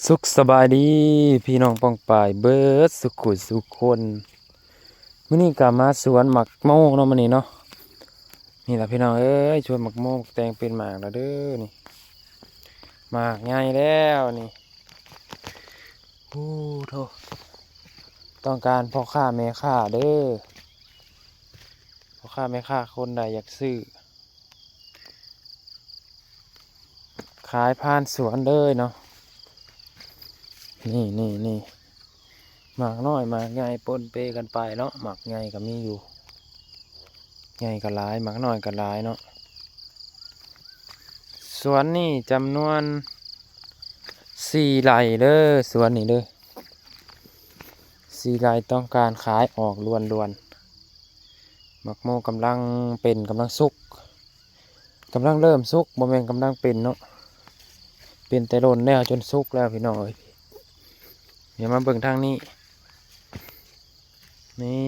สุขสบายดีพี่น้องปองป่ายเบิดสุขุสุขคนมื้อนี้ก็มาสวนหมักโมกเนาะมื้อนี้เนาะนี่ล่ะพี่น้องเอ้ยชวนหมักโมกแตงเป็นหมากแล้วเด้อนี่หมากใหญ่แล้วนี่โอ้โธ่ต้องการพ่อค้าแม่ค้าเด้อพ่อค้าแม่ค้าคนใดอยากซื้อขายผ่านสวนเลยเนาะนี่หมากน้อยหมากใหญ่ปนเปกันไปเนาะหมากใหญ่ก็มีอยู่ใหญ่ก็หลายหมากน้อยก็หลายเนาะสวนนี่จำนวน4 ไร่เด้อสวนนี่เด้อ4 ไร่ต้องการขายออกล้วนๆหมักโมกำลังเป็นกำลังสุกกำลังเริ่มสุกบ่แม่นกำลังเป็นเนาะเป็นแต่โดนแล้วจนสุกแล้วพี่น้องเอ้ยเดี๋ยวมาเบิ่งทางนี้นี่